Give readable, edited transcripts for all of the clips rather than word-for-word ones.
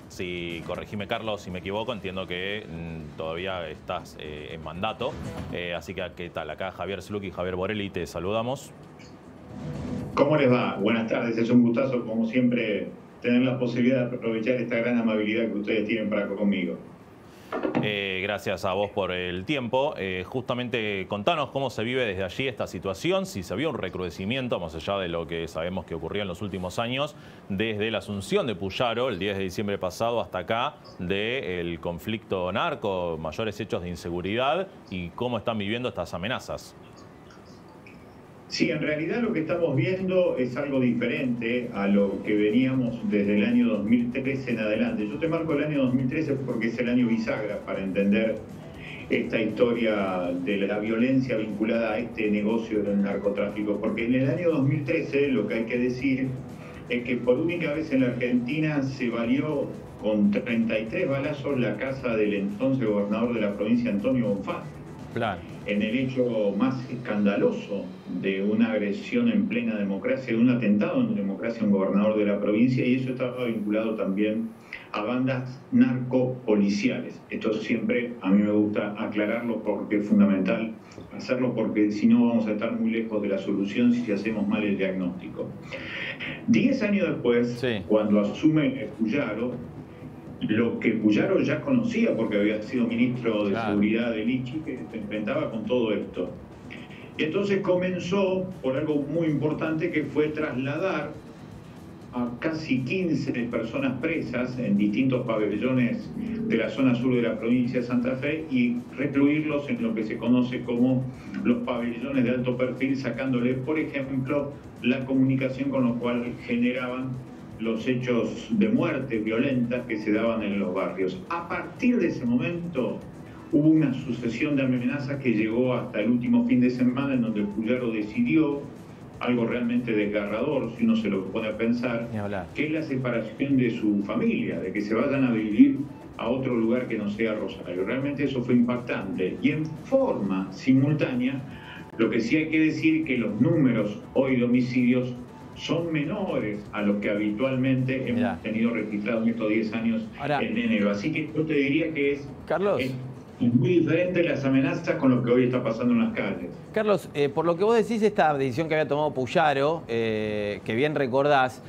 Si corregime, Carlos, si me equivoco, entiendo que todavía estás en mandato. Así que, ¿qué tal? Acá Javier Sluck y Javier Borelli, te saludamos. ¿Cómo les va? Buenas tardes, es un gustazo, como siempre, tener la posibilidad de aprovechar esta gran amabilidad que ustedes tienen para conmigo. Gracias a vos por el tiempo. Justamente contanos cómo se vive desde allí esta situación, si se vio un recrudecimiento, más allá de lo que sabemos que ocurrió en los últimos años, desde la asunción de Puyaro el 10 de diciembre pasado hasta acá, del conflicto narco, mayores hechos de inseguridad y cómo están viviendo estas amenazas. Sí, en realidad lo que estamos viendo es algo diferente a lo que veníamos desde el año 2013 en adelante. Yo te marco el año 2013 porque es el año bisagra para entender esta historia de la violencia vinculada a este negocio del narcotráfico. Porque en el año 2013 lo que hay que decir es que por única vez en la Argentina se valió con 33 balazos la casa del entonces gobernador de la provincia, Antonio Bonfatti. Claro. En el hecho más escandaloso de una agresión en plena democracia, de un atentado en democracia a un gobernador de la provincia, y eso estaba vinculado también a bandas narcopoliciales. Esto siempre a mí me gusta aclararlo porque es fundamental hacerlo, porque si no vamos a estar muy lejos de la solución si hacemos mal el diagnóstico. 10 años después, sí, cuando asume Puyaro, lo que Puyaro ya conocía porque había sido ministro de Seguridad de Lichi, que se enfrentaba con todo esto. Y entonces comenzó por algo muy importante, que fue trasladar a casi 15 personas presas en distintos pabellones de la zona sur de la provincia de Santa Fe y recluirlos en lo que se conoce como los pabellones de alto perfil, sacándole, por ejemplo, la comunicación con lo cual generaban los hechos de muerte violentas que se daban en los barrios. A partir de ese momento hubo una sucesión de amenazas que llegó hasta el último fin de semana, en donde Puyaro decidió algo realmente desgarrador, si uno se lo pone a pensar, que es la separación de su familia, de que se vayan a vivir a otro lugar que no sea Rosario. Realmente eso fue impactante. Y en forma simultánea, lo que sí hay que decir que los números hoy de homicidios son menores a los que habitualmente hemos tenido registrados en estos 10 años en enero. Así que yo te diría que es muy diferente las amenazas con lo que hoy está pasando en las calles. Carlos, por lo que vos decís, esta decisión que había tomado Puyaro, que bien recordás,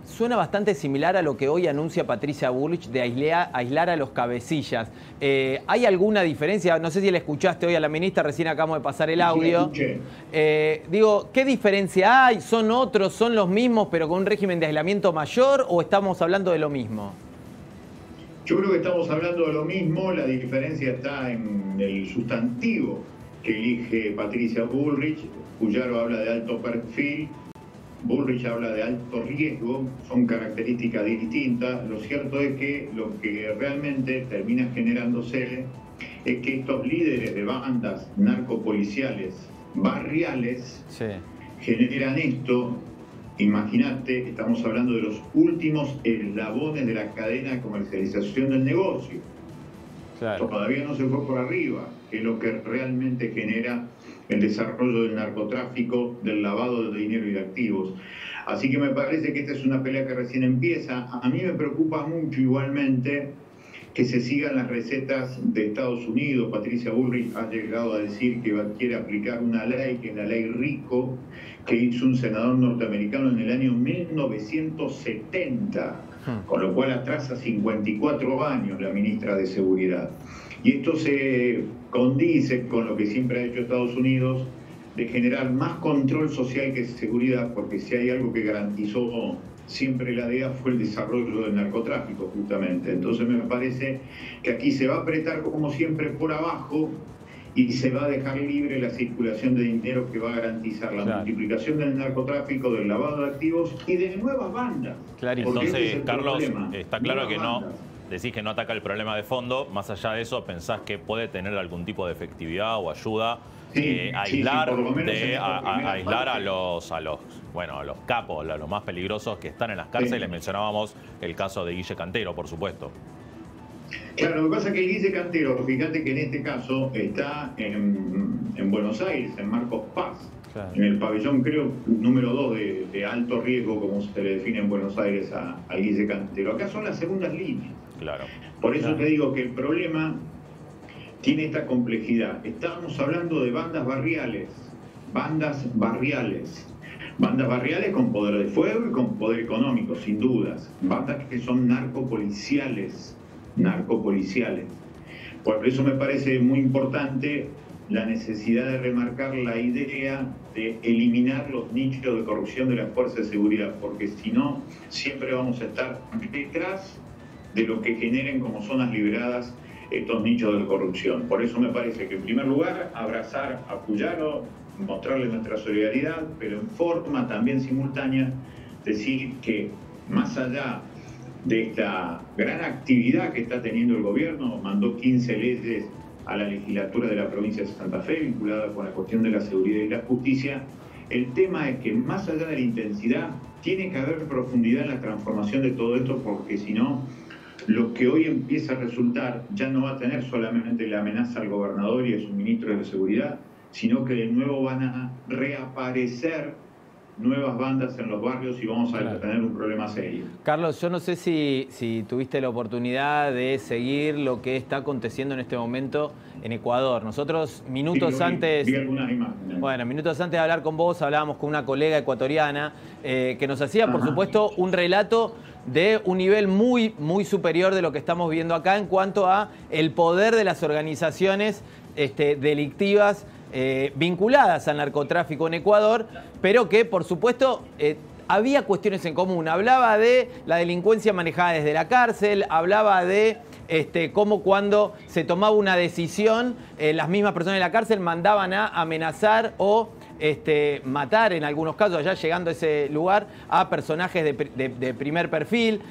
suena bastante similar a lo que hoy anuncia Patricia Bullrich de aislar a los cabecillas. ¿Hay alguna diferencia? No sé si la escuchaste hoy a la ministra, recién acabamos de pasar el audio. Digo, ¿qué diferencia hay? ¿Son otros, son los mismos, pero con un régimen de aislamiento mayor, o estamos hablando de lo mismo? Yo creo que estamos hablando de lo mismo. La diferencia está en el sustantivo que elige Patricia Bullrich. Puyaro habla de alto perfil, Bullrich habla de alto riesgo, son características distintas. Lo cierto es que lo que realmente termina generándose es que estos líderes de bandas narcopoliciales barriales generan esto. Imagínate, estamos hablando de los últimos eslabones de la cadena de comercialización del negocio. Todavía no se fue por arriba, que es lo que realmente genera el desarrollo del narcotráfico, del lavado de dinero y de activos. Así que me parece que esta es una pelea que recién empieza. A mí me preocupa mucho igualmente que se sigan las recetas de Estados Unidos. Patricia Bullrich ha llegado a decir que quiere aplicar una ley, que es la ley RICO, que hizo un senador norteamericano en el año 1970, con lo cual atrasa 54 años la ministra de Seguridad. Y esto se condice con lo que siempre ha hecho Estados Unidos, de generar más control social que seguridad, porque si hay algo que garantizó siempre la DEA fue el desarrollo del narcotráfico, justamente. Entonces me parece que aquí se va a apretar como siempre por abajo y se va a dejar libre la circulación de dinero, que va a garantizar la multiplicación del narcotráfico, del lavado de activos y de nuevas bandas. Entonces, Carlos, está claro que no, decís que no ataca el problema de fondo. Más allá de eso, ¿pensás que puede tener algún tipo de efectividad o ayuda aislar a los capos, a los más peligrosos que están en las cárceles? Mencionábamos el caso de Guille Cantero, por supuesto. Claro, lo que pasa es que Guille Cantero, fíjate que en este caso está en Buenos Aires, en Marcos Paz. Claro. En el pabellón, creo, número 2 de alto riesgo, como se le define en Buenos Aires a Guille Cantero. Acá son las segundas líneas. Claro. Por eso claro. te digo que el problema tiene esta complejidad. Estábamos hablando de bandas barriales con poder de fuego y con poder económico, sin dudas. Bandas que son narcopoliciales. Por eso me parece muy importante la necesidad de remarcar la idea de eliminar los nichos de corrupción de las fuerzas de seguridad, porque si no, siempre vamos a estar detrás de lo que generen como zonas liberadas estos nichos de corrupción. Por eso me parece que, en primer lugar, abrazar a Puyaro, mostrarle nuestra solidaridad, pero en forma también simultánea, decir que más allá de esta gran actividad que está teniendo el gobierno, mandó 15 leyes a la legislatura de la provincia de Santa Fe vinculada con la cuestión de la seguridad y la justicia. El tema es que más allá de la intensidad, tiene que haber profundidad en la transformación de todo esto, porque si no, lo que hoy empieza a resultar ya no va a tener solamente la amenaza al gobernador y a su ministro de Seguridad, sino que de nuevo van a reaparecer nuevas bandas en los barrios y vamos a tener un problema serio. Carlos, yo no sé si tuviste la oportunidad de seguir lo que está aconteciendo en este momento en Ecuador. Nosotros minutos antes vi algunas imágenes. Bueno, minutos antes de hablar con vos hablábamos con una colega ecuatoriana que nos hacía, por supuesto, un relato de un nivel muy, muy superior de lo que estamos viendo acá en cuanto a el poder de las organizaciones delictivas vinculadas al narcotráfico en Ecuador, pero que, por supuesto, había cuestiones en común. Hablaba de la delincuencia manejada desde la cárcel, hablaba de cómo cuando se tomaba una decisión, las mismas personas de la cárcel mandaban a amenazar o matar, en algunos casos, allá llegando a ese lugar, a personajes de primer perfil.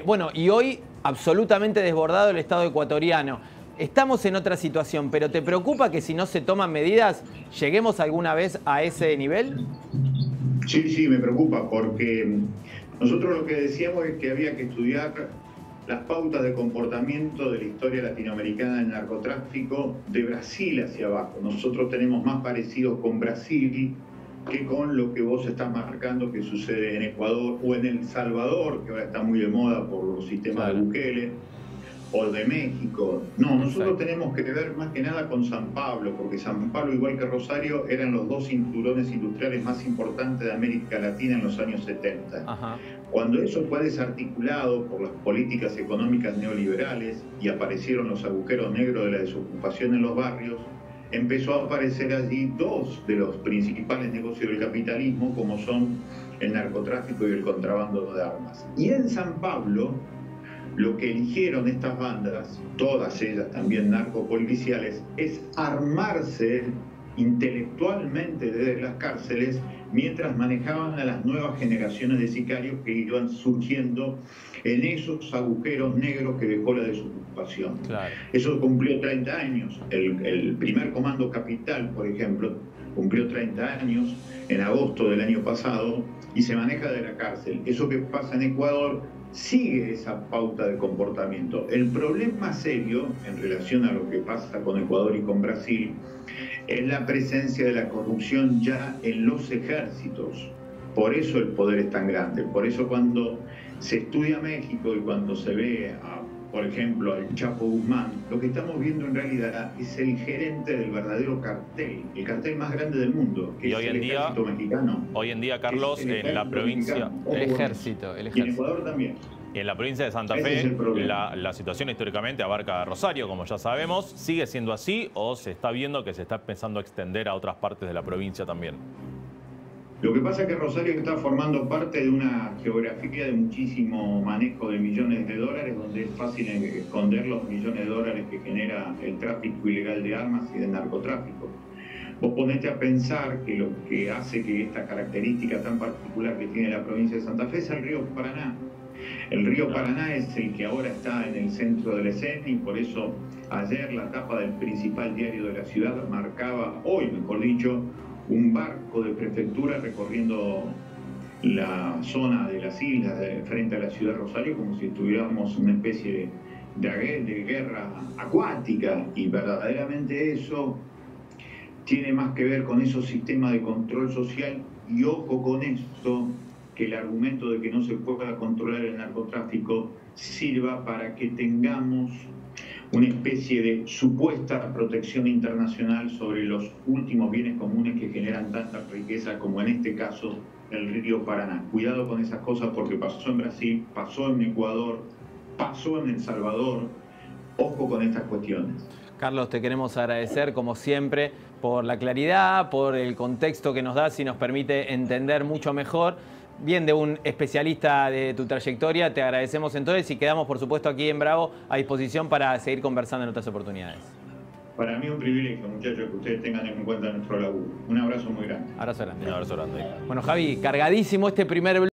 Bueno, y hoy absolutamente desbordado el Estado ecuatoriano. Estamos en otra situación, pero ¿te preocupa que si no se toman medidas lleguemos alguna vez a ese nivel? Sí, me preocupa, porque nosotros lo que decíamos es que había que estudiar las pautas de comportamiento de la historia latinoamericana del narcotráfico de Brasil hacia abajo. Nosotros tenemos más parecidos con Brasil que con lo que vos estás marcando que sucede en Ecuador o en El Salvador, que ahora está muy de moda por los sistemas de Bukele, o de México. No, nosotros tenemos que ver más que nada con San Pablo, porque San Pablo, igual que Rosario, eran los dos cinturones industriales más importantes de América Latina en los años 70. Ajá. Cuando eso fue desarticulado por las políticas económicas neoliberales y aparecieron los agujeros negros de la desocupación en los barrios, empezó a aparecer allí dos de los principales negocios del capitalismo, como son el narcotráfico y el contrabando de armas. Y en San Pablo, lo que eligieron estas bandas, todas ellas también narcopoliciales, es armarse intelectualmente desde las cárceles mientras manejaban a las nuevas generaciones de sicarios que iban surgiendo en esos agujeros negros que dejó la desocupación. Claro. Eso cumplió 30 años. El primer comando capital, por ejemplo, cumplió 30 años en agosto del año pasado y se maneja de la cárcel. Eso que pasa en Ecuador sigue esa pauta de comportamiento. El problema serio en relación a lo que pasa con Ecuador y con Brasil es la presencia de la corrupción ya en los ejércitos. Por eso el poder es tan grande. Por eso cuando se estudia México y cuando se ve, por ejemplo, al Chapo Guzmán, lo que estamos viendo en realidad es el gerente del verdadero cartel, el cartel más grande del mundo, que y es hoy el ejército mexicano. Hoy en día, Carlos, en la provincia... El ejército. Y en Ecuador también. Y en la provincia de Santa Fe, la situación históricamente abarca a Rosario, como ya sabemos. ¿Sigue siendo así o se está viendo que se está empezando a extender a otras partes de la provincia también? Lo que pasa es que Rosario está formando parte de una geografía de muchísimo manejo de millones de dólares, donde es fácil esconder los millones de dólares que genera el tráfico ilegal de armas y de narcotráfico. Vos ponete a pensar que lo que hace que esta característica tan particular que tiene la provincia de Santa Fe es el río Paraná. El río Paraná es el que ahora está en el centro de la escena y por eso ayer la tapa del principal diario de la ciudad marcaba, hoy mejor dicho, un barco de prefectura recorriendo la zona de las islas frente a la ciudad de Rosario como si estuviéramos en una especie de guerra acuática, y verdaderamente eso tiene más que ver con esos sistemas de control social, y ojo con esto, que el argumento de que no se pueda controlar el narcotráfico sirva para que tengamos una especie de supuesta protección internacional sobre los últimos bienes comunes que generan tanta riqueza como en este caso el río Paraná. Cuidado con esas cosas porque pasó en Brasil, pasó en Ecuador, pasó en El Salvador. Ojo con estas cuestiones. Carlos, te queremos agradecer, como siempre, por la claridad, por el contexto que nos das y nos permite entender mucho mejor. Bien de un especialista de tu trayectoria, te agradecemos entonces y quedamos, por supuesto, aquí en Bravo a disposición para seguir conversando en otras oportunidades. Para mí un privilegio, muchachos, que ustedes tengan en cuenta nuestro laburo. Un abrazo muy grande. Abrazo grande. Un abrazo grande. Bueno, Javi, cargadísimo este primer